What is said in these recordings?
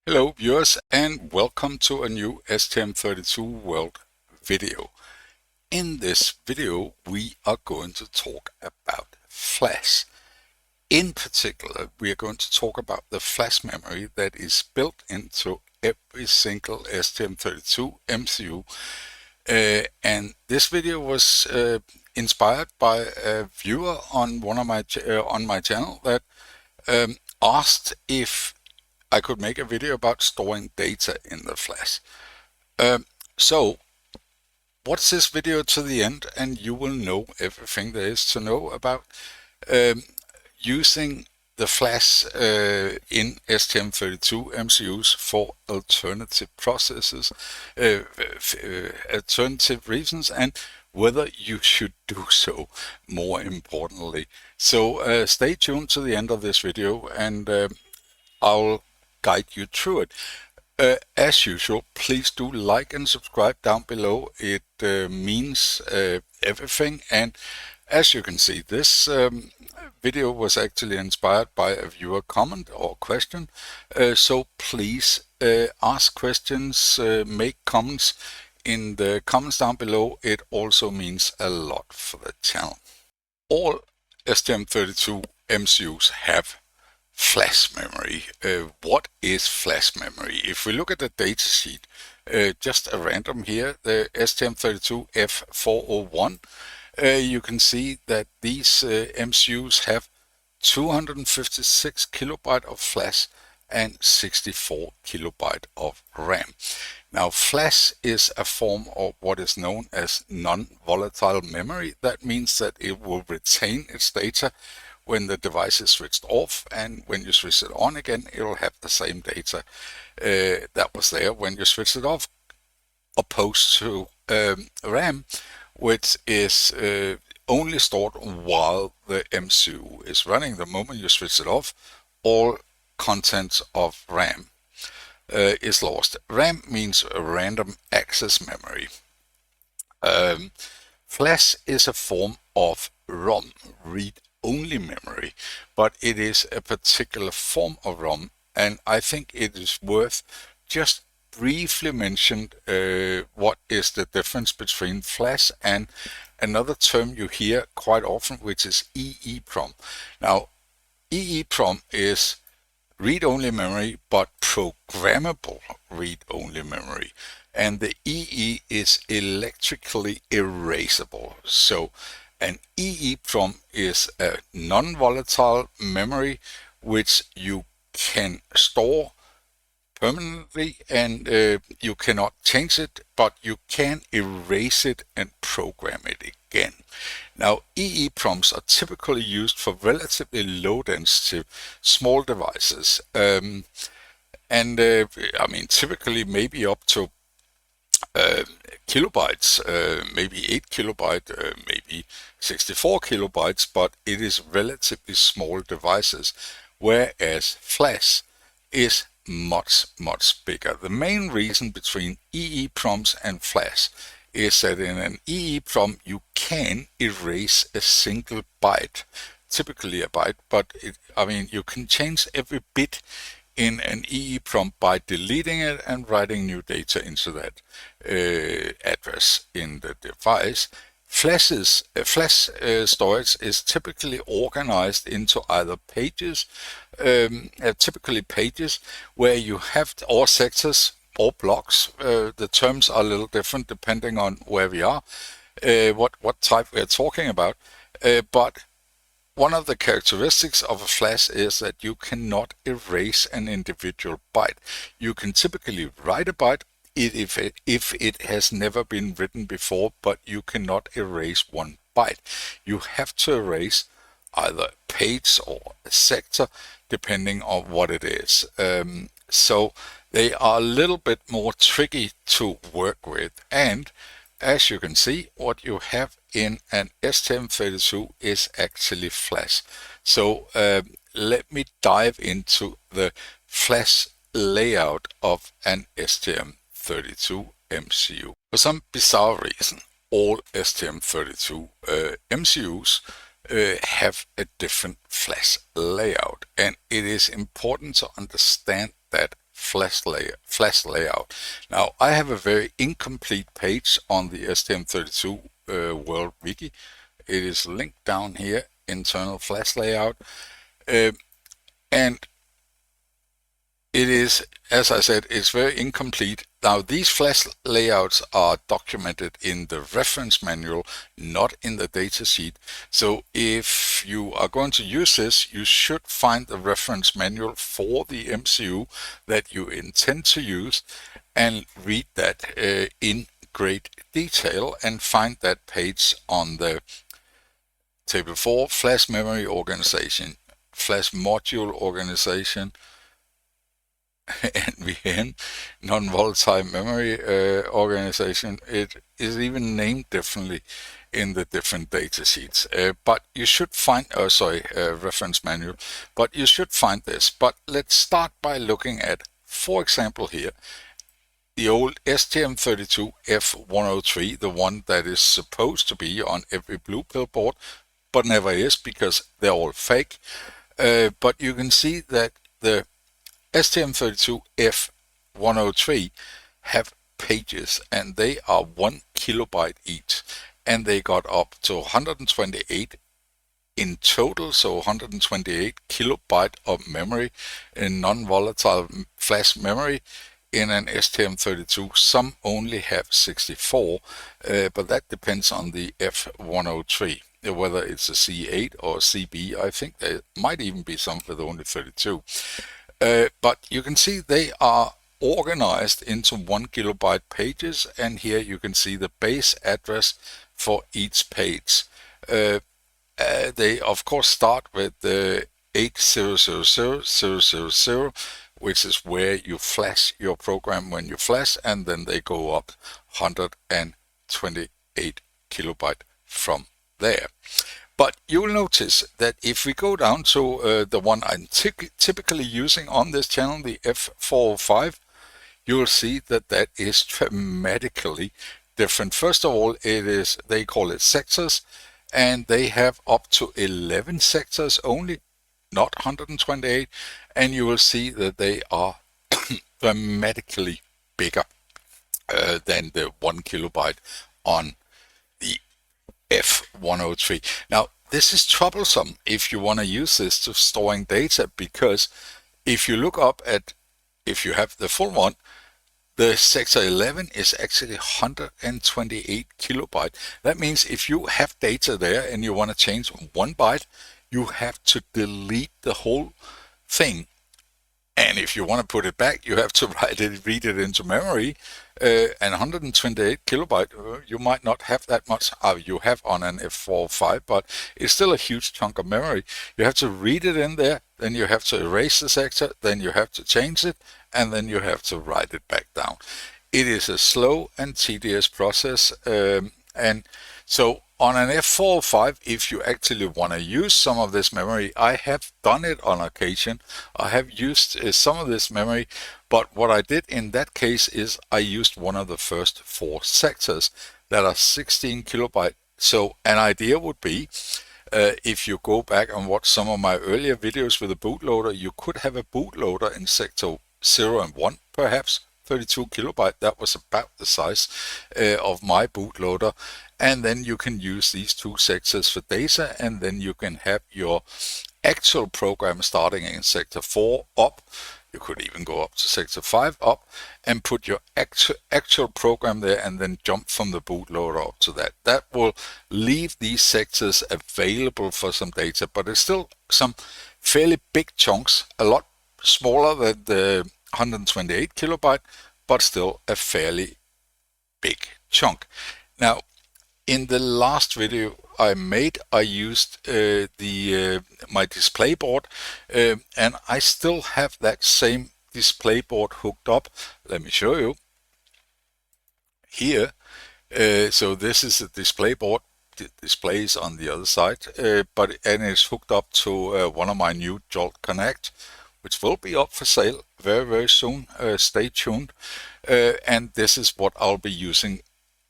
Hello viewers and welcome to a new STM32 World video. In this video we are going to talk about flash. In particular we are going to talk about the flash memory that is built into every single STM32 MCU. And this video was inspired by a viewer on my channel that asked if I could make a video about storing data in the flash. So watch this video to the end and you will know everything there is to know about using the flash in STM32 MCUs for alternative processes, alternative reasons, and whether you should do so, more importantly. So stay tuned to the end of this video and I'll guide you through it. As usual, please do like and subscribe down below. It means everything. And as you can see, this video was actually inspired by a viewer comment or question. So please ask questions, make comments in the comments down below. It also means a lot for the channel. All STM32 MCUs have flash memory. What is flash memory? If we look at the datasheet, just a random here, the STM32 F401, you can see that these MCUs have 256 kilobyte of flash and 64 kilobyte of RAM. Now, flash is a form of what is known as non-volatile memory. That means that it will retain its data when the device is switched off, and when you switch it on again, it will have the same data that was there when you switch it off, opposed to RAM, which is only stored while the MCU is running. The moment you switch it off, all contents of RAM is lost. RAM means random access memory. Flash is a form of ROM, read-only memory, but it is a particular form of ROM, and I think it is worth just briefly mention what is the difference between flash and another term you hear quite often, which is EEPROM. Now, EEPROM is read-only memory, but programmable read-only memory. And the EE is electrically erasable. So an EEPROM is a non-volatile memory which you can store permanently, and you cannot change it, but you can erase it and program it again. Now, EEPROMs are typically used for relatively low density small devices, I mean typically maybe up to kilobytes, maybe 8 kilobyte, maybe 64 kilobytes, but it is relatively small devices, whereas flash is much bigger. The main reason between EEPROMs and flash is that in an EEPROM you can erase a single byte, typically a byte, but you can change every bit in an EEPROM by deleting it and writing new data into that address in the device. Flash storage is typically organized into either pages, typically pages where you have, or sectors or blocks. The terms are a little different depending on where we are, what type we're talking about, but one of the characteristics of a flash is that you cannot erase an individual byte. You can typically write a byte if it has never been written before, but you cannot erase one byte. You have to erase either a page or a sector, depending on what it is. So they are a little bit more tricky to work with, and as you can see, what you have in an STM32 is actually flash. So let me dive into the flash layout of an STM32 MCU. For some bizarre reason, all STM32 MCUs have a different flash layout, and it is important to understand that Flash Layout. Now, I have a very incomplete page on the STM32 World Wiki. It is linked down here, internal Flash Layout. And it is, as I said, it's very incomplete. Now, these flash layouts are documented in the reference manual, not in the datasheet. So if you are going to use this, you should find the reference manual for the MCU that you intend to use and read that in great detail, and find that page on the Table 4, Flash Memory Organization, Flash Module Organization, NVN, non-volatile memory organization. It is even named differently in the different data sheets, but you should find, reference manual, but you should find this. But let's start by looking at, for example here, the old STM32F103, the one that is supposed to be on every blue pill board, but never is because they're all fake. But you can see that the STM32F103 have pages, and they are 1 kilobyte each, and they got up to 128 in total, so 128 kilobyte of memory in non-volatile flash memory in an STM32. Some only have 64, but that depends on the F103, whether it's a C8 or a CB. I think there might even be some with only 32. But you can see they are organized into 1 kilobyte pages, and here you can see the base address for each page. They of course start with the 800000, which is where you flash your program when you flash, and then they go up 128 kilobyte from there. But you will notice that if we go down to the one I'm typically using on this channel, the F405, you will see that that is dramatically different. First of all, they call it sectors, and they have up to 11 sectors only, not 128, and you will see that they are dramatically bigger than the 1 kilobyte on the F103. Now, this is troublesome if you want to use this to storing data, because if you look up at, if you have the full one, the sector 11 is actually 128 kilobyte. That means if you have data there and you want to change 1 byte, you have to delete the whole thing. And if you want to put it back, you have to read it into memory. And 128 kilobyte, you might not have that much. You have on an F405, but it's still a huge chunk of memory. You have to read it in there, then you have to erase the sector, then you have to change it, and then you have to write it back down. It is a slow and tedious process, and so on an F405, if you actually want to use some of this memory, I have done it on occasion. I have used some of this memory, but what I did in that case is I used one of the first 4 sectors that are 16 kilobyte. So an idea would be, if you go back and watch some of my earlier videos with a bootloader, you could have a bootloader in sector 0 and 1, perhaps 32 kilobyte. That was about the size of my bootloader. And then you can use these 2 sectors for data, and then you can have your actual program starting in sector 4 up. You could even go up to sector 5 up and put your actual program there, and then jump from the bootloader up to that. That will leave these sectors available for some data, but it's still some fairly big chunks, a lot smaller than the 128 kilobyte, but still a fairly big chunk. Now, in the last video I made, I used my display board, and I still have that same display board hooked up. Let me show you here. So this is a display board. The display is on the other side, and it's hooked up to one of my new Jolt Connect, which will be up for sale very, very soon. Stay tuned. And this is what I'll be using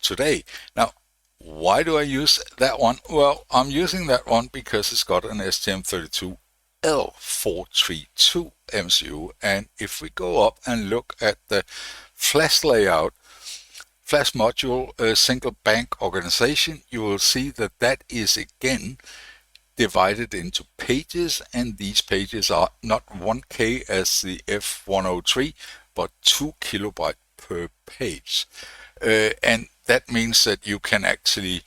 today. Now, why do I use that one? Well, I'm using that one because it's got an STM32 L432 MCU. And if we go up and look at the flash layout, flash module single bank organization, you will see that that is again divided into pages, and these pages are not 1K as the F103, but 2 kilobyte per page. And that means that you can actually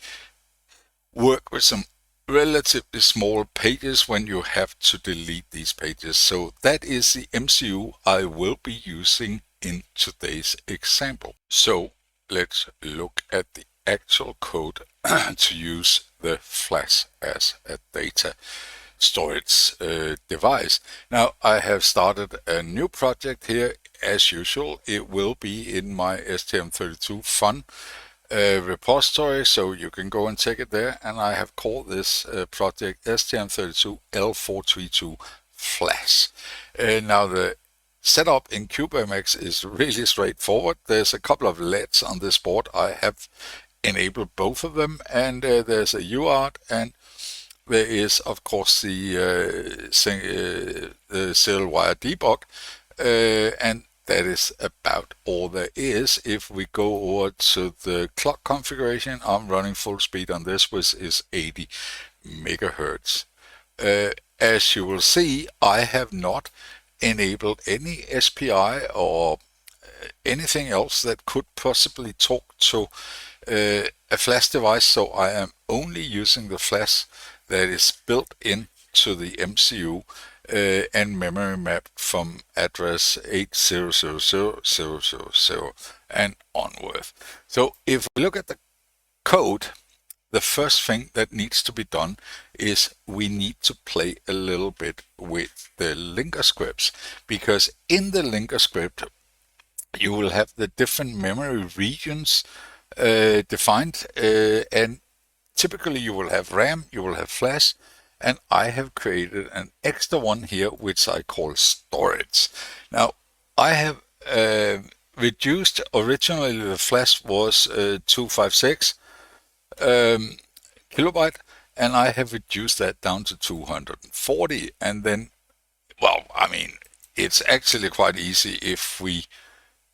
work with some relatively small pages when you have to delete these pages. So that is the MCU I will be using in today's example. So let's look at the actual code to use the flash as a data storage device. Now I have started a new project here. As usual, it will be in my STM32 Fun repository, so you can go and check it there. And I have called this project STM32L432 Flash. Now the setup in CubeMX is really straightforward. There's a couple of LEDs on this board. I have enabled both of them, and there's a UART, and there is of course the serial wire debug, and that is about all there is. If we go over to the clock configuration, I'm running full speed on this, which is 80 megahertz. As you will see, I have not enabled any SPI or anything else that could possibly talk to a flash device, so I am only using the flash that is built into the MCU and memory mapped from address 800000 and onward. So if we look at the code, the first thing that needs to be done is we need to play a little bit with the linker scripts, because in the linker script you will have the different memory regions defined, and typically you will have RAM, you will have flash, and I have created an extra one here which I call storage. Now I have reduced, originally the flash was 256 kilobyte, and I have reduced that down to 240. And then, well, I mean, it's actually quite easy if we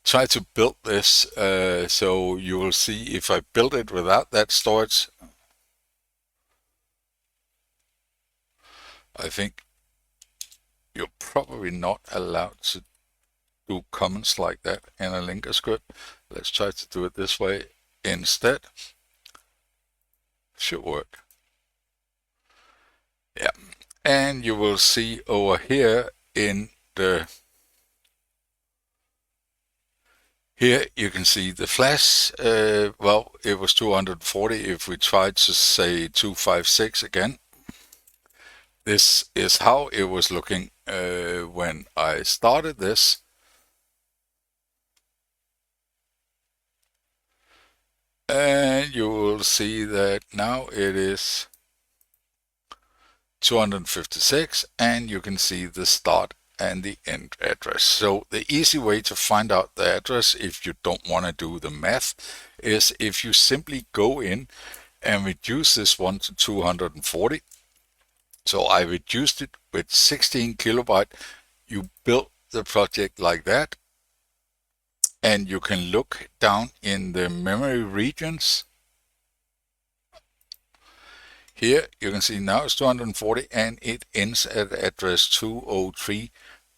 try to build this. So you will see if I build it without that storage, I think you're probably not allowed to do comments like that in a linker script. Let's try to do it this way instead. Should work. Yeah, and you will see over here in the here you can see the flash. Well, it was 240. If we try to say 256 again, this is how it was looking when I started this. And you will see that now it is 256, and you can see the start and the end address. So the easy way to find out the address, if you don't want to do the math, is if you simply go in and reduce this one to 240. So I reduced it with 16 kilobyte. You build the project like that, and you can look down in the memory regions. Here you can see now it's 240, and it ends at address 203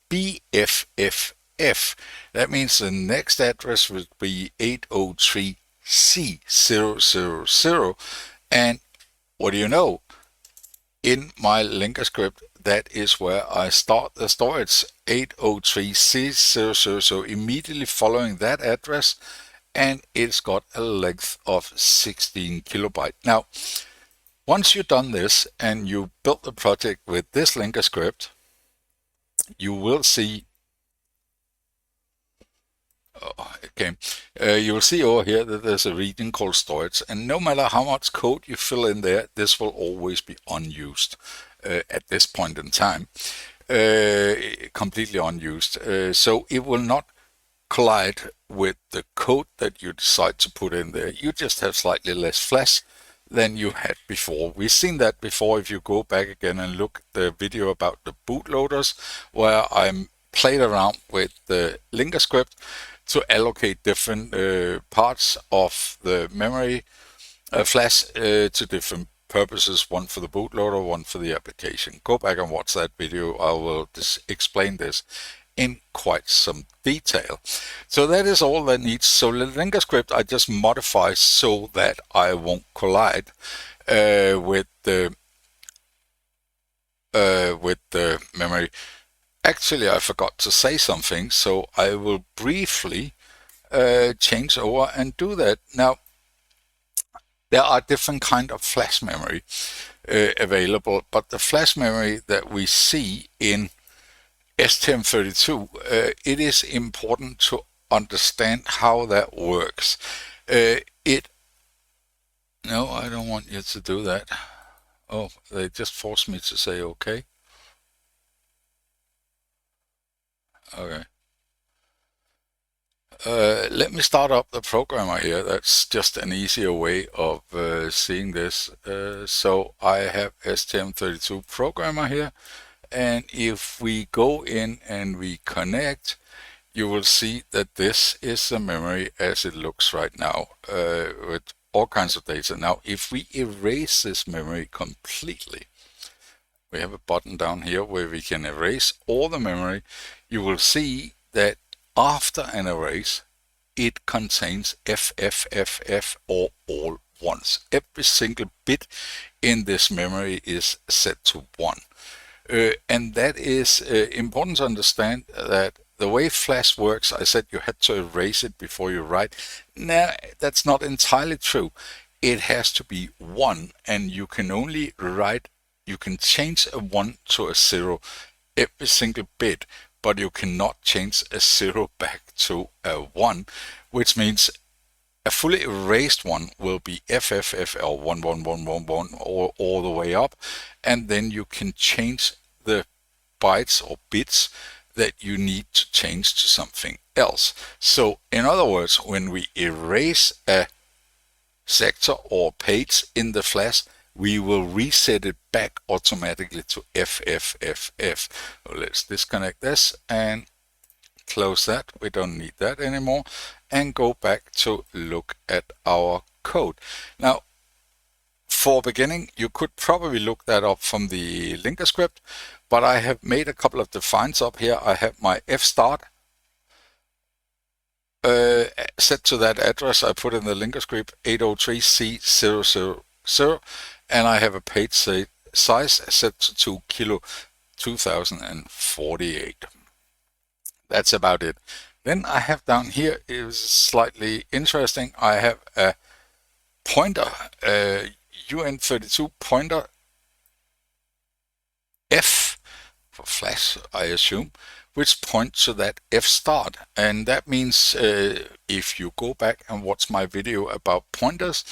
BFFF. That means the next address would be 803 C000. And what do you know? In my linker script, that is where I start the storage, 803 C000. So immediately following that address, and it's got a length of 16 kilobyte. Now, once you've done this and you built the project with this linker script, you will see you will see over here that there's a region called storage, and no matter how much code you fill in there, this will always be unused at this point in time, completely unused. So it will not collide with the code that you decide to put in there. You just have slightly less flash than you had before. We've seen that before. If you go back again and look at the video about the bootloaders, where I played around with the linker script to allocate different parts of the memory flash to different purposes, one for the bootloader, one for the application. Go back and watch that video. I will explain this in quite some detail. So that is all that needs. So the linker script I just modify so that I won't collide with the memory. Actually, I forgot to say something, so I will briefly change over and do that. Now, there are different kind of flash memory available, but the flash memory that we see in STM32, it is important to understand how that works. No, I don't want you to do that. Oh, they just forced me to say okay. Okay. Let me start up the programmer here. That's just an easier way of seeing this. So I have STM32 programmer here, and if we go in and we connect, you will see that this is the memory as it looks right now, with all kinds of data. Now, if we erase this memory completely, we have a button down here where we can erase all the memory. You will see that after an erase, it contains FFFF or all ones. Every single bit in this memory is set to 1. And that is important to understand that the way flash works, I said you had to erase it before you write. Now, that's not entirely true. It has to be 1, and you can only write, you can change a 1 to a 0 every single bit, but you cannot change a 0 back to a 1, which means a fully erased one will be FFFL 11111 all the way up, and then you can change the bytes or bits that you need to change to something else. So in other words, when we erase a sector or page in the flash, we will reset it back automatically to FFFF. So let's disconnect this and close that. We don't need that anymore, and go back to look at our code. Now, for beginning, you could probably look that up from the linker script, but I have made a couple of defines up here. I have my fstart set to that address I put in the linker script 803C000, and I have a page size set to 2 kilo 2048. That's about it. Then I have down here, is slightly interesting, I have a pointer, UN32 pointer F for flash, I assume, which points to that fstart. And that means if you go back and watch my video about pointers,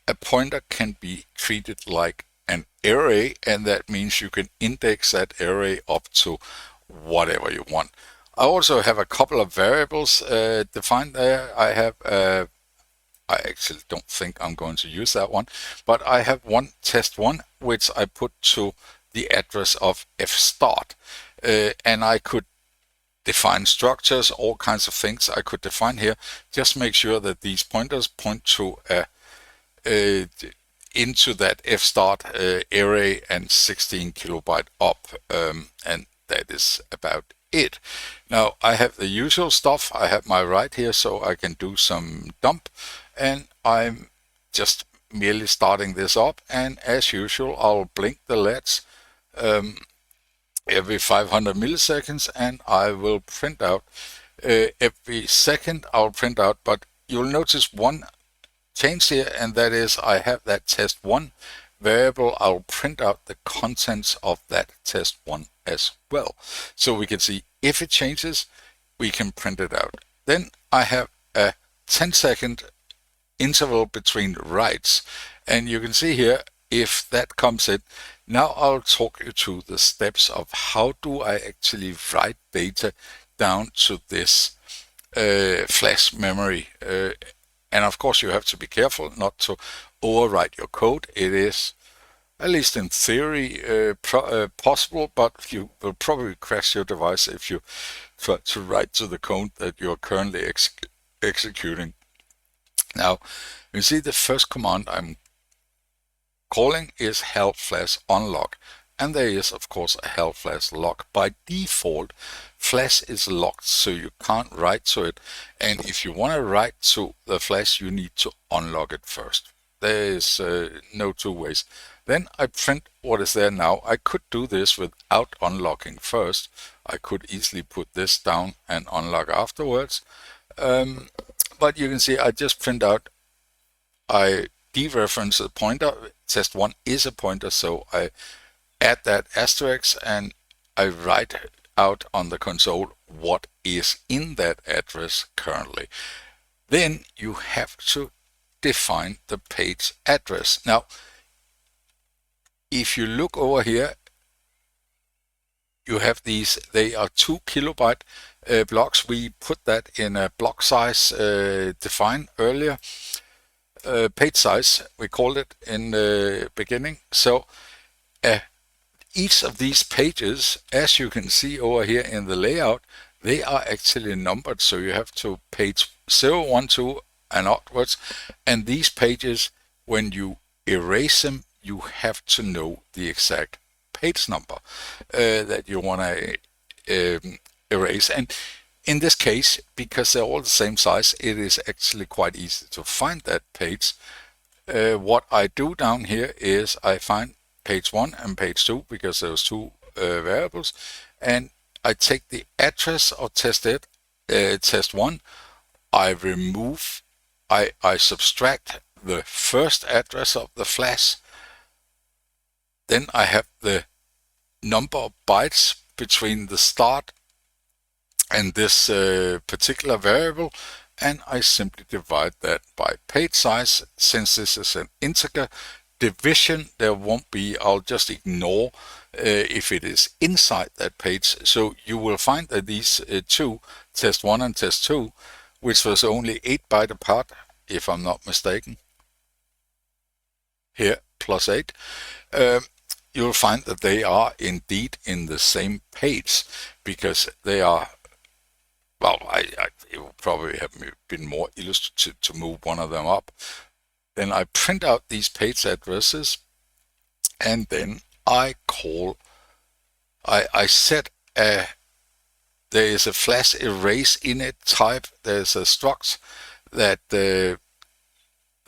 a pointer can be treated like an array, and that means you can index that array up to whatever you want. I also have a couple of variables defined there. I have I actually don't think I'm going to use that one, but I have one test1, which I put to the address of fstart, and I could define structures, all kinds of things I could define here. Just make sure that these pointers point to into that fstart array and 16 kilobyte up, and that is about it. Now I have the usual stuff. I have my write here, so I can do some dump, and I'm just merely starting this up, and as usual I'll blink the LEDs every 500 milliseconds, and I will print out every second. I'll print out, but you'll notice one change here, and that is I have that test1 variable. I'll print out the contents of that test1 as well, so we can see if it changes, we can print it out. Then I have a 10-second interval between writes, and you can see here if that comes in. Now I'll talk you through the steps of how do I actually write data down to this flash memory, and of course you have to be careful not to overwrite your code. It is, at least in theory, possible, but you will probably crash your device if you try to write to the code that you're currently executing. Now, you see the first command I'm calling is help flash unlock, and there is of course a help flash lock. By default, flash is locked, so you can't write to it, and if you want to write to the flash, you need to unlock it first. There is no two ways. Then I print what is there now. I could do this without unlocking first. I could easily put this down and unlock afterwards, but you can see I just print out, I dereference a pointer. Test1 is a pointer, so I add that asterisk and I write out on the console what is in that address currently. Then you have to define the page address. Now, if you look over here, you have these, they are 2 kilobyte blocks. We put that in a block size defined earlier. Page size, we called it in the beginning. So each of these pages, as you can see over here in the layout, they are actually numbered. So you have to page 0, 1, 2 and upwards. And these pages, when you erase them, you have to know the exact page number that you want to erase. And in this case, because they're all the same size, it is actually quite easy to find that page. What I do down here is I find page 1 and page 2, because there's two variables, and I take the address of test 1, I remove, I subtract the first address of the flash, then I have the number of bytes between the start and this particular variable, and I simply divide that by page size. Since this is an integer division, there won't be, I'll just ignore if it is inside that page. So you will find that these two, test 1 and test 2, which was only 8 bytes apart, if I'm not mistaken, here plus 8, you'll find that they are indeed in the same page, because they are, well, it would probably have been more illustrative to move one of them up. Then I print out these page addresses, and then I call, I set a, there is a flash erase init type, there's a struct that the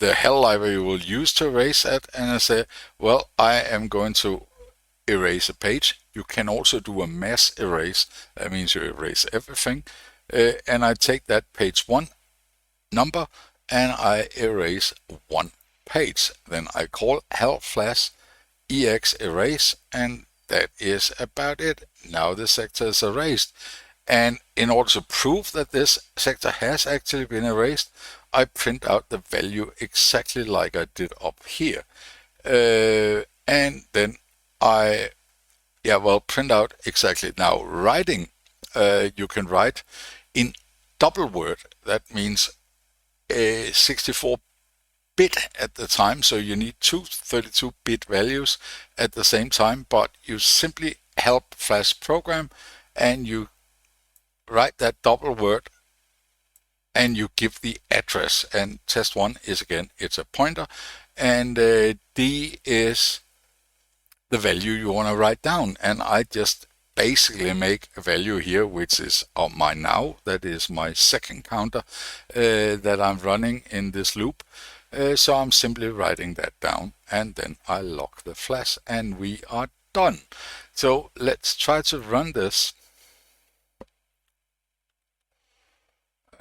hell library will use to erase that, and I say, well, I am going to erase a page. You can also do a mass erase, that means you erase everything, and I take that page 1 number and I erase one page. Then I call help flash ex erase, and that is about it. Now the sector is erased, and in order to prove that this sector has actually been erased, I print out the value exactly like I did up here, and then I print out exactly. Now writing, you can write in double word. That means 64-bit at the time, so you need two 32-bit values at the same time, but you simply help flash program and you write that double word and you give the address, and test1 is, again, it's a pointer, and D is the value you want to write down, and I just basically make a value here which is on my now, that is my second counter that I'm running in this loop. So I'm simply writing that down, and then I lock the flash and we are done. So let's try to run this.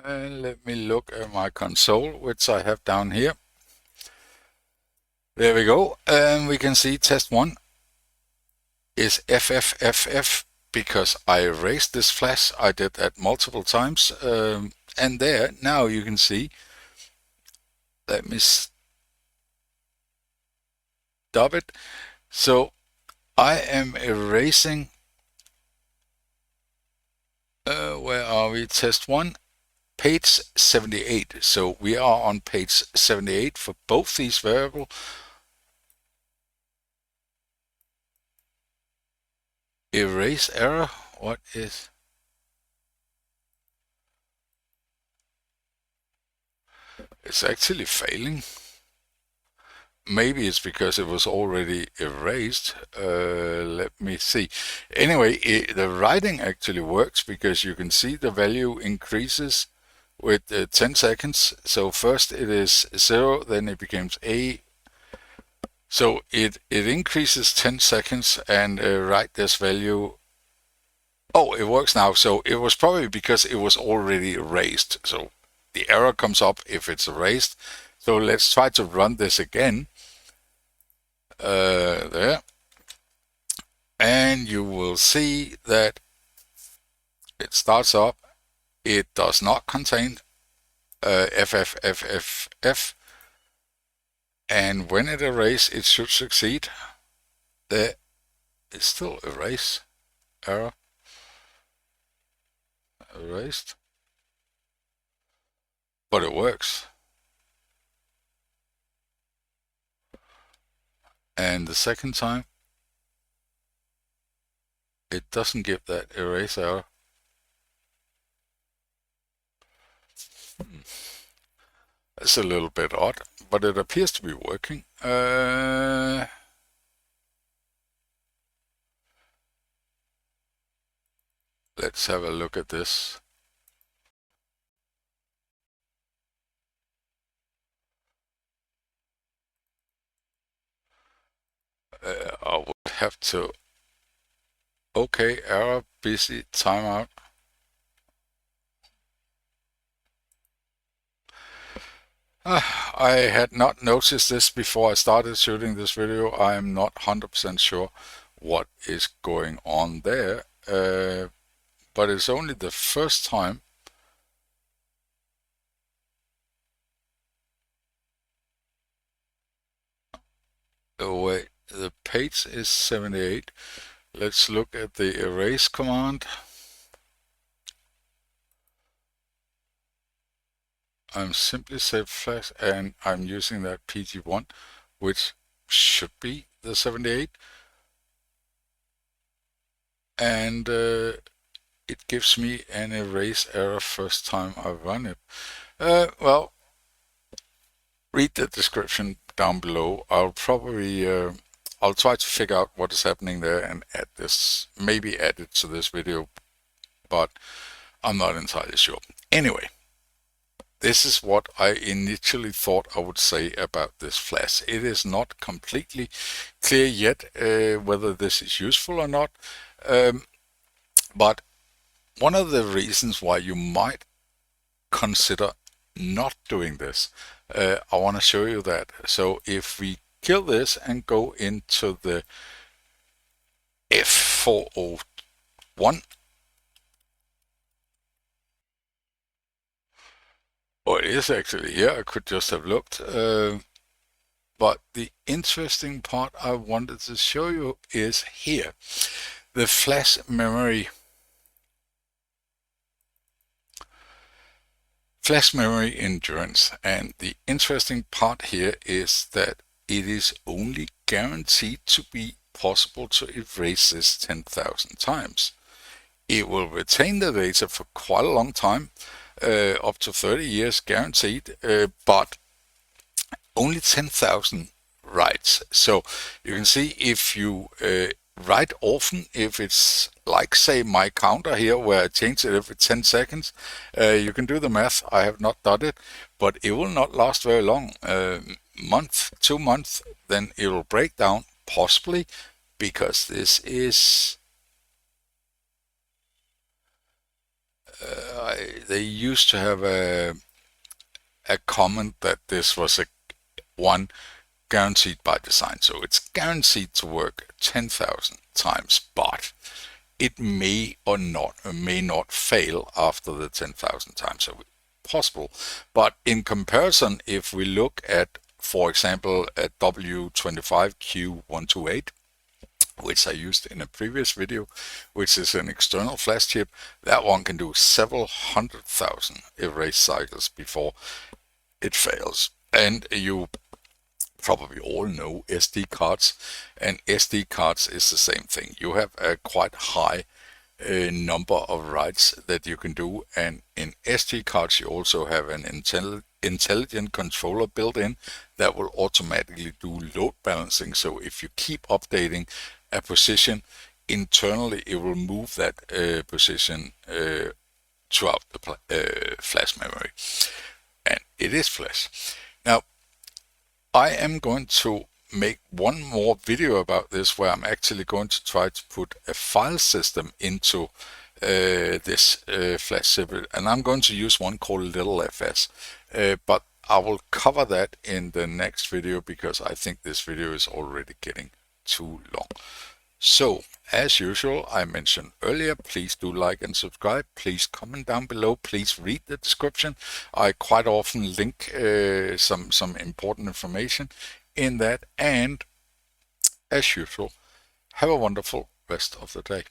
And let me look at my console, which I have down here. There we go, and we can see test1 is FFFF because I erased this flash. I did that multiple times, and there, now you can see, let me stop it. So I am erasing, where are we, test1, page 78. So we are on page 78 for both these variables. Erase error. What is? It's actually failing. Maybe it's because it was already erased. Let me see. Anyway, the writing actually works because you can see the value increases with 10 seconds. So first it is 0, then it becomes A. So it increases 10 seconds and write this value. Oh, it works now. So it was probably because it was already erased. So the error comes up if it's erased. So let's try to run this again. There. And you will see that it starts up. It does not contain FFFFF. And when it erases, it should succeed. There is still erase. Error. Erased. But it works. And the second time, it doesn't give that erase error. It's a little bit odd, but it appears to be working. Let's have a look at this. I would have to. Okay, error, busy, timeout. I had not noticed this before I started shooting this video. I am not 100% sure what is going on there, but it's only the first time. Oh wait, the page is 78. Let's look at the erase command. I'm simply save flash and I'm using that PG1, which should be the 78. And it gives me an erase error first time I run it. Well, read the description down below. I'll probably I'll try to figure out what is happening there and add this, maybe add it to this video, but I'm not entirely sure. Anyway, this is what I initially thought I would say about this flash. It is not completely clear yet whether this is useful or not, but one of the reasons why you might consider not doing this, I want to show you that. So if we kill this and go into the F401, oh, it is actually here. I could just have looked. But the interesting part I wanted to show you is here. The flash memory endurance. And the interesting part here is that it is only guaranteed to be possible to erase this 10,000 times. It will retain the data for quite a long time, up to 30 years guaranteed, but only 10,000 writes. So you can see if you write often, if it's like, say, my counter here where I change it every 10 seconds, you can do the math. I have not done it, but it will not last very long. Month, 2 months, then it will break down, possibly, because this is they used to have a comment that this was a one guaranteed by design. So it's guaranteed to work 10,000 times, but it may or may not fail after the 10,000 times. So possible. But in comparison, if we look at, for example, at W25Q128, which I used in a previous video, which is an external flash chip. That one can do several 100,000 erase cycles before it fails. And you probably all know SD cards, and SD cards is the same thing. You have a quite high number of writes that you can do, and in SD cards you also have an intelligent controller built in that will automatically do load balancing. So if you keep updating a position internally, it will move that position throughout the flash memory, and it is flash. Now I am going to make one more video about this, where I'm actually going to try to put a file system into this flash chip, and I'm going to use one called LittleFS, but I will cover that in the next video because I think this video is already getting too long. So, as usual, I mentioned earlier, please do like and subscribe. Please comment down below. Please read the description. I quite often link some important information in that. And as usual, have a wonderful rest of the day.